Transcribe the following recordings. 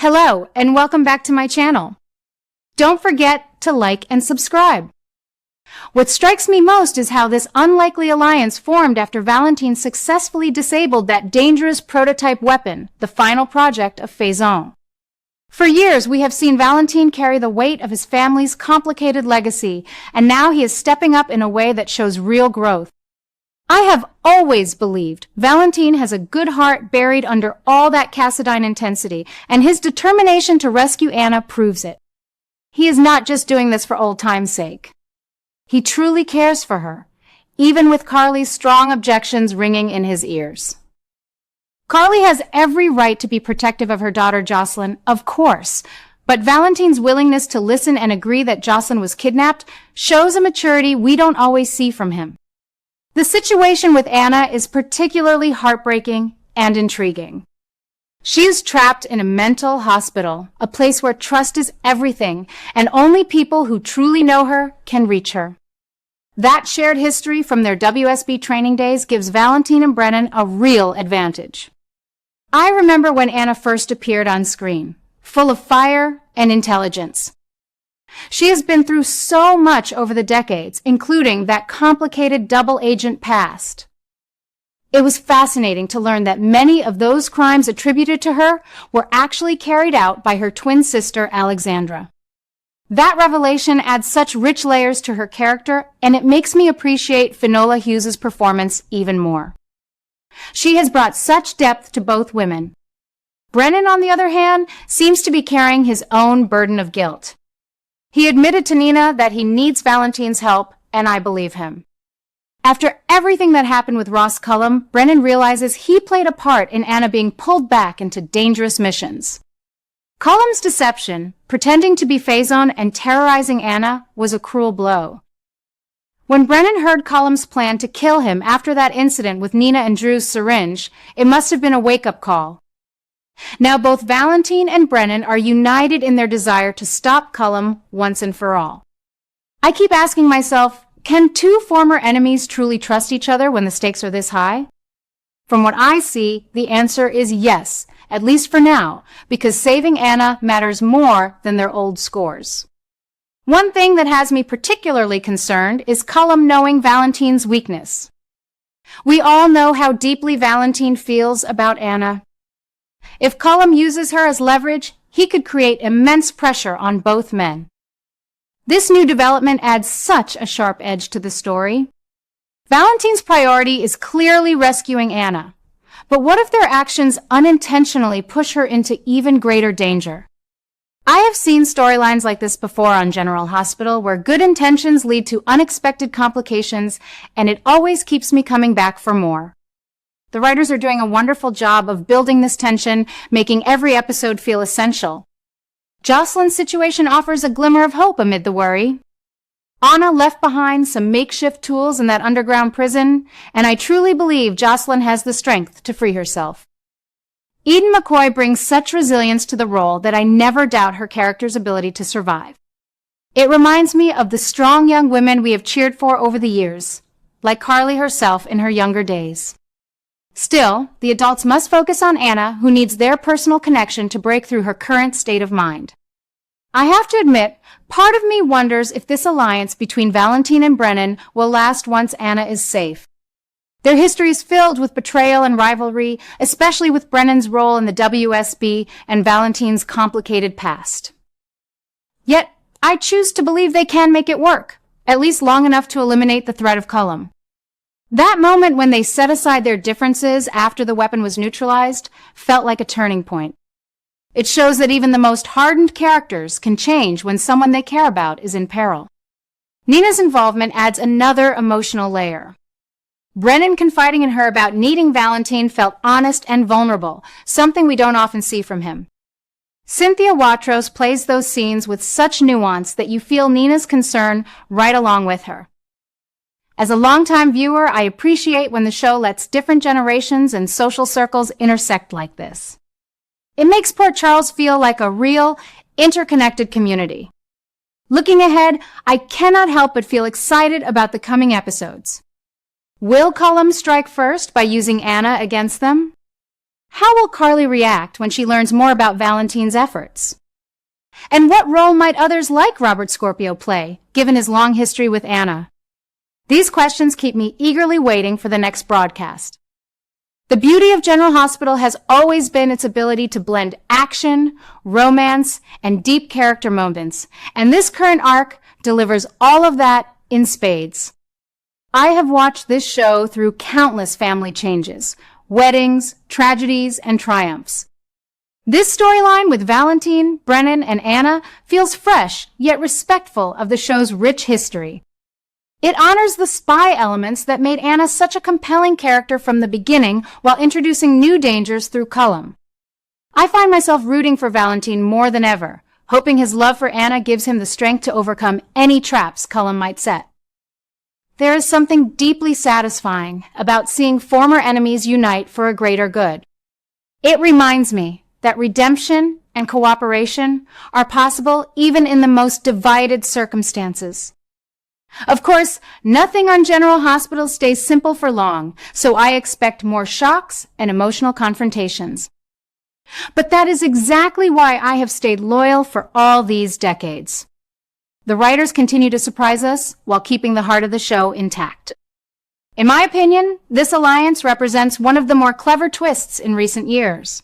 Hello, and welcome back to my channel. Don't forget to like and subscribe. What strikes me most is how this unlikely alliance formed after Valentin successfully disabled that dangerous prototype weapon, the final project of Faison. For years, we have seen Valentin carry the weight of his family's complicated legacy, and now he is stepping up in a way that shows real growth. I have always believed Valentin has a good heart buried under all that Cassadine intensity, and his determination to rescue Anna proves it. He is not just doing this for old time's sake. He truly cares for her, even with Carly's strong objections ringing in his ears. Carly has every right to be protective of her daughter Jocelyn, of course, but Valentin's willingness to listen and agree that Jocelyn was kidnapped shows a maturity we don't always see from him. The situation with Anna is particularly heartbreaking and intriguing. She is trapped in a mental hospital, a place where trust is everything, and only people who truly know her can reach her. That shared history from their WSB training days gives Valentin and Brennan a real advantage. I remember when Anna first appeared on screen, full of fire and intelligence. She has been through so much over the decades, including that complicated double-agent past. It was fascinating to learn that many of those crimes attributed to her were actually carried out by her twin sister, Alexandra. That revelation adds such rich layers to her character, and it makes me appreciate Finola Hughes' performance even more. She has brought such depth to both women. Brennan, on the other hand, seems to be carrying his own burden of guilt. He admitted to Nina that he needs Valentin's help, and I believe him. After everything that happened with Ross Cullum, Brennan realizes he played a part in Anna being pulled back into dangerous missions. Cullum's deception, pretending to be Faison and terrorizing Anna, was a cruel blow. When Brennan heard Cullum's plan to kill him after that incident with Nina and Drew's syringe, it must have been a wake-up call. Now both Valentin and Brennan are united in their desire to stop Cullum once and for all. I keep asking myself, can two former enemies truly trust each other when the stakes are this high? From what I see, the answer is yes, at least for now, because saving Anna matters more than their old scores. One thing that has me particularly concerned is Cullum knowing Valentin's weakness. We all know how deeply Valentin feels about Anna. If Cullum uses her as leverage, he could create immense pressure on both men. This new development adds such a sharp edge to the story. Valentin's priority is clearly rescuing Anna. But what if their actions unintentionally push her into even greater danger? I have seen storylines like this before on General Hospital, where good intentions lead to unexpected complications, and it always keeps me coming back for more. The writers are doing a wonderful job of building this tension, making every episode feel essential. Jocelyn's situation offers a glimmer of hope amid the worry. Anna left behind some makeshift tools in that underground prison, and I truly believe Jocelyn has the strength to free herself. Eden McCoy brings such resilience to the role that I never doubt her character's ability to survive. It reminds me of the strong young women we have cheered for over the years, like Carly herself in her younger days. Still, the adults must focus on Anna, who needs their personal connection to break through her current state of mind. I have to admit, part of me wonders if this alliance between Valentin and Brennan will last once Anna is safe. Their history is filled with betrayal and rivalry, especially with Brennan's role in the WSB and Valentin's complicated past. Yet, I choose to believe they can make it work, at least long enough to eliminate the threat of Cullum. That moment when they set aside their differences after the weapon was neutralized felt like a turning point. It shows that even the most hardened characters can change when someone they care about is in peril. Nina's involvement adds another emotional layer. Brennan confiding in her about needing Valentin felt honest and vulnerable, something we don't often see from him. Cynthia Watros plays those scenes with such nuance that you feel Nina's concern right along with her. As a longtime viewer, I appreciate when the show lets different generations and social circles intersect like this. It makes Port Charles feel like a real, interconnected community. Looking ahead, I cannot help but feel excited about the coming episodes. Will Cullum strike first by using Anna against them? How will Carly react when she learns more about Valentin's efforts? And what role might others like Robert Scorpio play, given his long history with Anna? These questions keep me eagerly waiting for the next broadcast. The beauty of General Hospital has always been its ability to blend action, romance, and deep character moments, and this current arc delivers all of that in spades. I have watched this show through countless family changes, weddings, tragedies, and triumphs. This storyline with Valentin, Brennan, and Anna feels fresh, yet respectful of the show's rich history. It honors the spy elements that made Anna such a compelling character from the beginning while introducing new dangers through Cullum. I find myself rooting for Valentin more than ever, hoping his love for Anna gives him the strength to overcome any traps Cullum might set. There is something deeply satisfying about seeing former enemies unite for a greater good. It reminds me that redemption and cooperation are possible even in the most divided circumstances. Of course, nothing on General Hospital stays simple for long, so I expect more shocks and emotional confrontations. But that is exactly why I have stayed loyal for all these decades. The writers continue to surprise us while keeping the heart of the show intact. In my opinion, this alliance represents one of the more clever twists in recent years.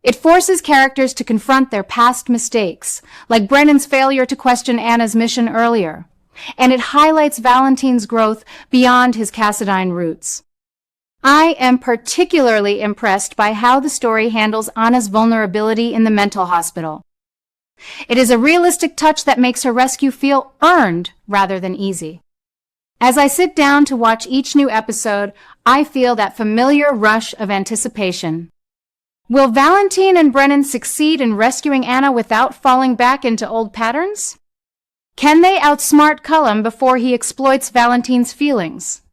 It forces characters to confront their past mistakes, like Brennan's failure to question Anna's mission earlier, and it highlights Valentin's growth beyond his Cassadine roots. I am particularly impressed by how the story handles Anna's vulnerability in the mental hospital. It is a realistic touch that makes her rescue feel earned rather than easy. As I sit down to watch each new episode, I feel that familiar rush of anticipation. Will Valentin and Brennan succeed in rescuing Anna without falling back into old patterns? Can they outsmart Cullum before he exploits Valentin's feelings?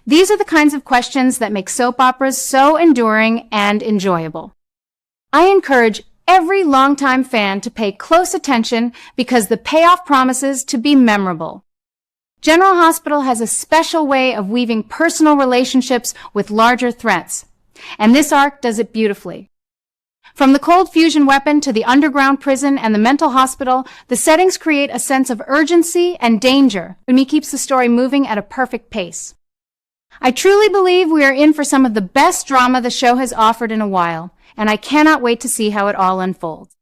These are the kinds of questions that make soap operas so enduring and enjoyable. I encourage every longtime fan to pay close attention because the payoff promises to be memorable. General Hospital has a special way of weaving personal relationships with larger threats, and this arc does it beautifully. From the cold fusion weapon to the underground prison and the mental hospital, the settings create a sense of urgency and danger, and keeps the story moving at a perfect pace. I truly believe we are in for some of the best drama the show has offered in a while, and I cannot wait to see how it all unfolds.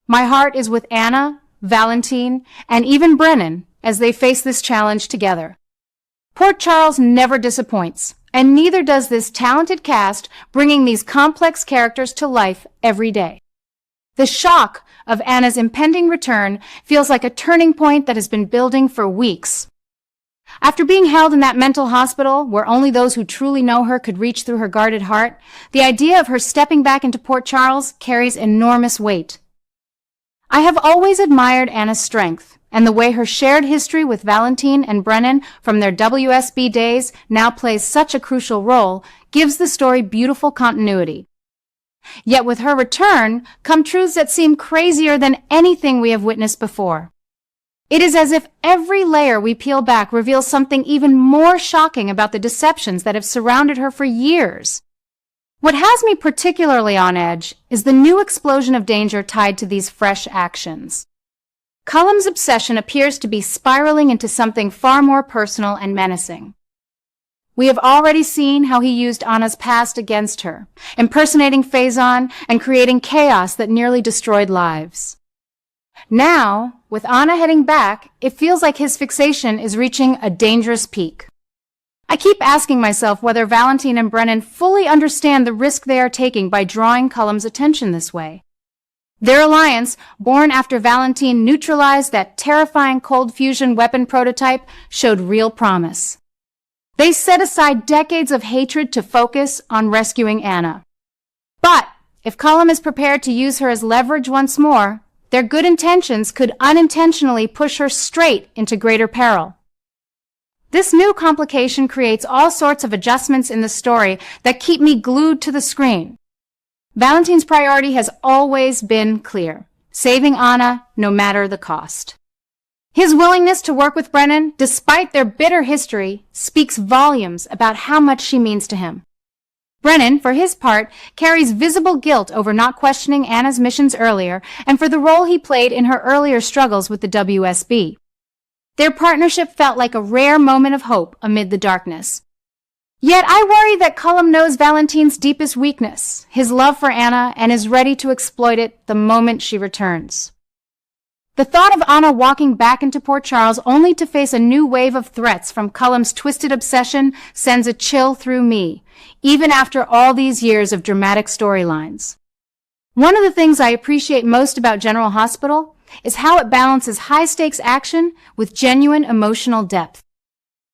My heart is with Anna, Valentin, and even Brennan as they face this challenge together. Port Charles never disappoints, and neither does this talented cast bringing these complex characters to life every day. The shock of Anna's impending return feels like a turning point that has been building for weeks. After being held in that mental hospital where only those who truly know her could reach through her guarded heart, the idea of her stepping back into Port Charles carries enormous weight. I have always admired Anna's strength, and the way her shared history with Valentin and Brennan from their WSB days now plays such a crucial role gives the story beautiful continuity. Yet with her return come truths that seem crazier than anything we have witnessed before. It is as if every layer we peel back reveals something even more shocking about the deceptions that have surrounded her for years. What has me particularly on edge is the new explosion of danger tied to these fresh actions. Cullum's obsession appears to be spiraling into something far more personal and menacing. We have already seen how he used Anna's past against her, impersonating Faison and creating chaos that nearly destroyed lives. Now, with Anna heading back, it feels like his fixation is reaching a dangerous peak. I keep asking myself whether Valentin and Brennan fully understand the risk they are taking by drawing Cullum's attention this way. Their alliance, born after Valentin neutralized that terrifying cold fusion weapon prototype, showed real promise. They set aside decades of hatred to focus on rescuing Anna. But if Cullum is prepared to use her as leverage once more, their good intentions could unintentionally push her straight into greater peril. This new complication creates all sorts of adjustments in the story that keep me glued to the screen. Valentin's priority has always been clear: saving Anna no matter the cost. His willingness to work with Brennan, despite their bitter history, speaks volumes about how much she means to him. Brennan, for his part, carries visible guilt over not questioning Anna's missions earlier and for the role he played in her earlier struggles with the WSB. Their partnership felt like a rare moment of hope amid the darkness. Yet I worry that Cullum knows Valentin's deepest weakness, his love for Anna, and is ready to exploit it the moment she returns. The thought of Anna walking back into Port Charles only to face a new wave of threats from Cullum's twisted obsession sends a chill through me, even after all these years of dramatic storylines. One of the things I appreciate most about General Hospital is how it balances high-stakes action with genuine emotional depth.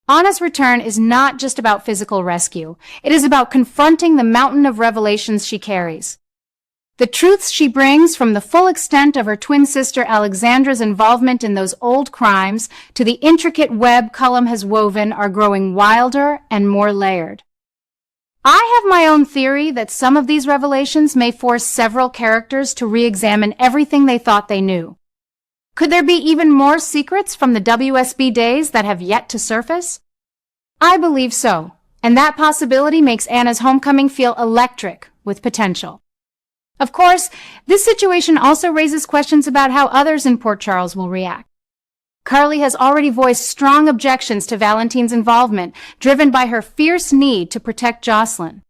Anna's return is not just about physical rescue. It is about confronting the mountain of revelations she carries. The truths she brings, from the full extent of her twin sister Alexandra's involvement in those old crimes to the intricate web Cullum has woven, are growing wilder and more layered. I have my own theory that some of these revelations may force several characters to re-examine everything they thought they knew. Could there be even more secrets from the WSB days that have yet to surface? I believe so, and that possibility makes Anna's homecoming feel electric with potential. Of course, this situation also raises questions about how others in Port Charles will react. Carly has already voiced strong objections to Valentin's involvement, driven by her fierce need to protect Jocelyn.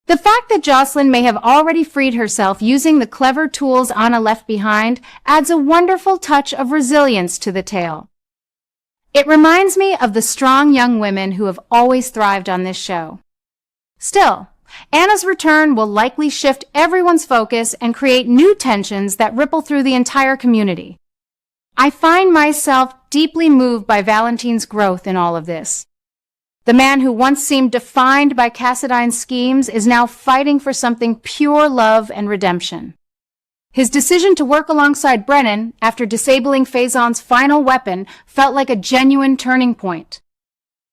The fact that Jocelyn may have already freed herself using the clever tools Anna left behind adds a wonderful touch of resilience to the tale. It reminds me of the strong young women who have always thrived on this show. Still, Anna's return will likely shift everyone's focus and create new tensions that ripple through the entire community. I find myself deeply moved by Valentin's growth in all of this. The man who once seemed defined by Cassidyne's schemes is now fighting for something pure love and redemption. His decision to work alongside Brennan after disabling Faison's final weapon felt like a genuine turning point.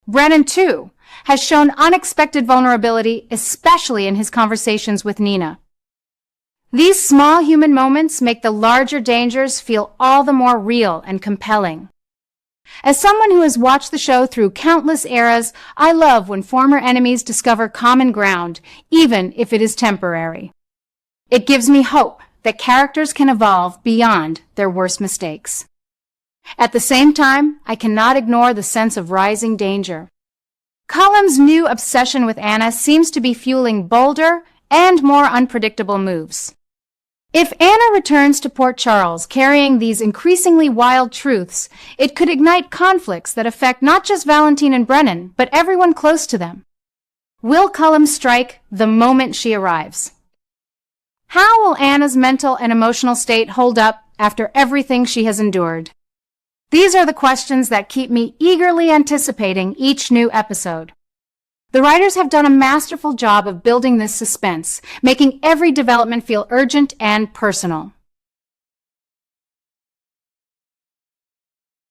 Brennan, too, has shown unexpected vulnerability, especially in his conversations with Nina. These small human moments make the larger dangers feel all the more real and compelling. As someone who has watched the show through countless eras, I love when former enemies discover common ground, even if it is temporary. It gives me hope that characters can evolve beyond their worst mistakes. At the same time, I cannot ignore the sense of rising danger. Cullum's new obsession with Anna seems to be fueling bolder and more unpredictable moves. If Anna returns to Port Charles carrying these increasingly wild truths, it could ignite conflicts that affect not just Valentin and Brennan, but everyone close to them. Will Cullum strike the moment she arrives? How will Anna's mental and emotional state hold up after everything she has endured? These are the questions that keep me eagerly anticipating each new episode. The writers have done a masterful job of building this suspense, making every development feel urgent and personal.